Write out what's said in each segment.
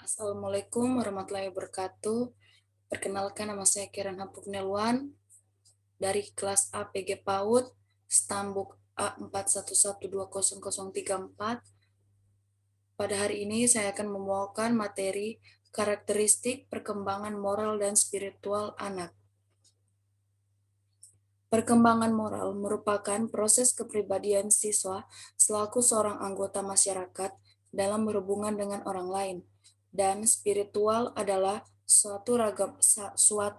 Assalamualaikum warahmatullahi wabarakatuh. Perkenalkan, nama saya Karen Hampuk Nelwan dari kelas APG PAUD, Stambuk A41120034. Pada hari ini saya akan membawakan materi karakteristik perkembangan moral dan spiritual anak. Perkembangan moral merupakan proses kepribadian siswa selaku seorang anggota masyarakat dalam berhubungan dengan orang lain, dan spiritual adalah suatu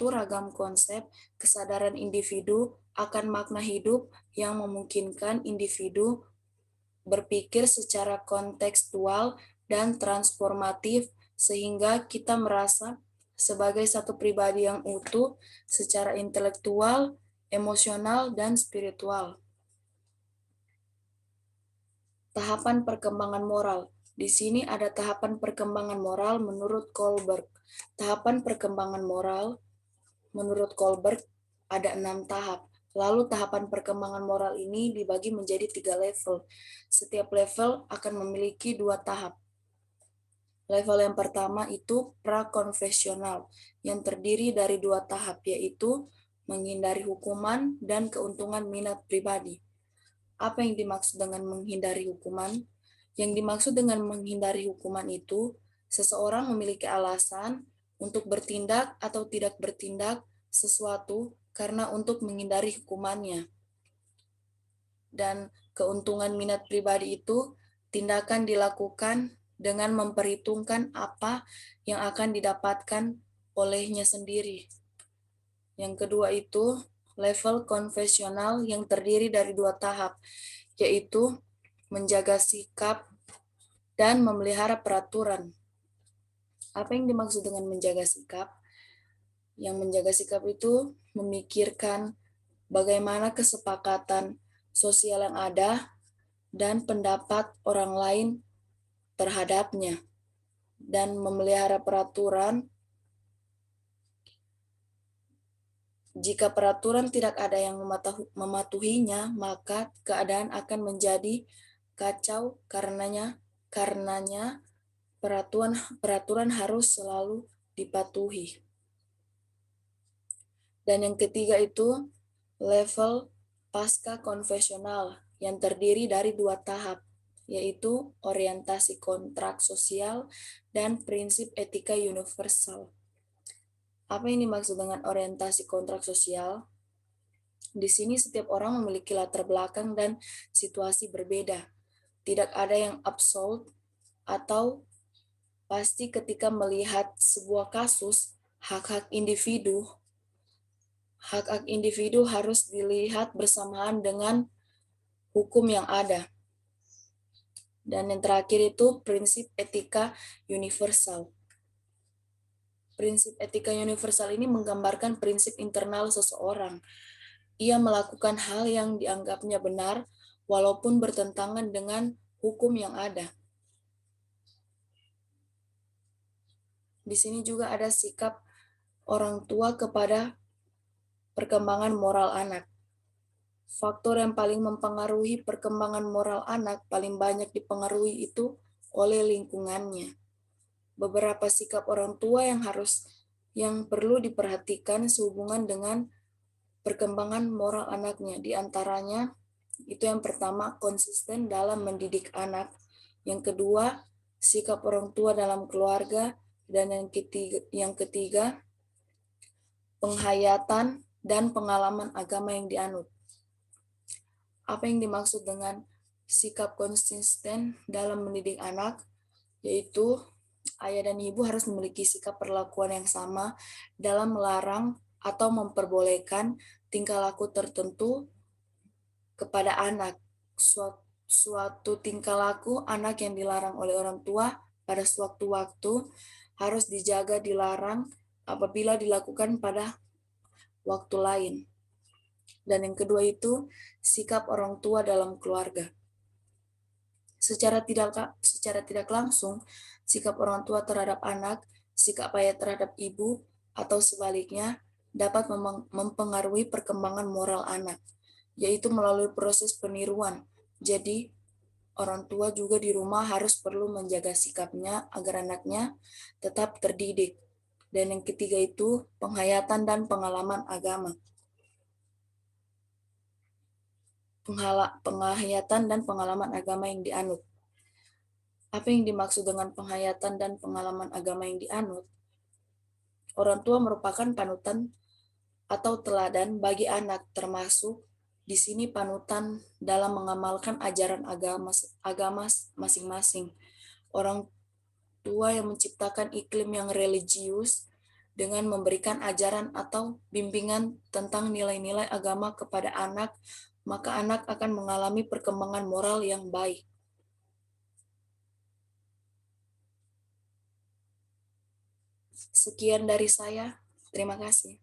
ragam konsep kesadaran individu akan makna hidup yang memungkinkan individu berpikir secara kontekstual dan transformatif sehingga kita merasa sebagai satu pribadi yang utuh secara intelektual, emosional, dan spiritual. Tahapan perkembangan moral. Di sini ada tahapan perkembangan moral menurut Kohlberg. Tahapan perkembangan moral menurut Kohlberg ada 6 tahap. Lalu tahapan perkembangan moral ini dibagi menjadi 3 level. Setiap level akan memiliki 2 tahap. Level yang pertama itu prakonfesional, yang terdiri dari 2 tahap, yaitu menghindari hukuman dan keuntungan minat pribadi. Apa yang dimaksud dengan menghindari hukuman? Yang dimaksud dengan menghindari hukuman itu, seseorang memiliki alasan untuk bertindak atau tidak bertindak sesuatu karena untuk menghindari hukumannya. Dan keuntungan minat pribadi itu tindakan dilakukan dengan memperhitungkan apa yang akan didapatkan olehnya sendiri. Yang kedua itu level konfesional yang terdiri dari 2 tahap, yaitu menjaga sikap dan memelihara peraturan. Apa yang dimaksud dengan menjaga sikap? Yang menjaga sikap itu memikirkan bagaimana kesepakatan sosial yang ada dan pendapat orang lain terhadapnya. Dan memelihara peraturan, jika peraturan tidak ada yang mematuhinya, maka keadaan akan menjadi kacau karenanya peraturan harus selalu dipatuhi. Dan yang ketiga itu level pasca konfesional yang terdiri dari 2 tahap, yaitu orientasi kontrak sosial dan prinsip etika universal. Apa yang dimaksud dengan orientasi kontrak sosial? Di sini setiap orang memiliki latar belakang dan situasi berbeda. Tidak ada yang absolut atau pasti ketika melihat sebuah kasus, hak-hak individu harus dilihat bersamaan dengan hukum yang ada. Dan yang terakhir itu prinsip etika universal. Prinsip etika universal ini menggambarkan prinsip internal seseorang. Ia melakukan hal yang dianggapnya benar walaupun bertentangan dengan hukum yang ada. Di sini juga ada sikap orang tua kepada perkembangan moral anak. Faktor yang paling mempengaruhi perkembangan moral anak paling banyak dipengaruhi itu oleh lingkungannya. Beberapa sikap orang tua yang perlu diperhatikan sehubungan dengan perkembangan moral anaknya. Di antaranya itu yang pertama, konsisten dalam mendidik anak. Yang kedua, sikap orang tua dalam keluarga. Dan yang ketiga penghayatan dan pengalaman agama yang dianut. Apa yang dimaksud dengan sikap konsisten dalam mendidik anak? Yaitu ayah dan ibu harus memiliki sikap perlakuan yang sama dalam melarang atau memperbolehkan tingkah laku tertentu kepada anak. Suatu tingkah laku anak yang dilarang oleh orang tua pada suatu waktu harus dijaga dilarang apabila dilakukan pada waktu lain. Dan yang kedua itu sikap orang tua dalam keluarga. Secara tidak langsung, sikap orang tua terhadap anak, sikap ayah terhadap ibu, atau sebaliknya dapat mempengaruhi perkembangan moral anak, yaitu melalui proses peniruan. Jadi, Orang tua juga di rumah harus perlu menjaga sikapnya agar anaknya tetap terdidik. Dan yang ketiga itu penghayatan dan pengalaman agama. Penghayatan dan pengalaman agama yang dianut. Apa yang dimaksud dengan penghayatan dan pengalaman agama yang dianut? Orang tua merupakan panutan atau teladan bagi anak, termasuk di sini panutan dalam mengamalkan ajaran agama masing-masing. Orang tua yang menciptakan iklim yang religius dengan memberikan ajaran atau bimbingan tentang nilai-nilai agama kepada anak, maka anak akan mengalami perkembangan moral yang baik. Sekian dari saya. Terima kasih.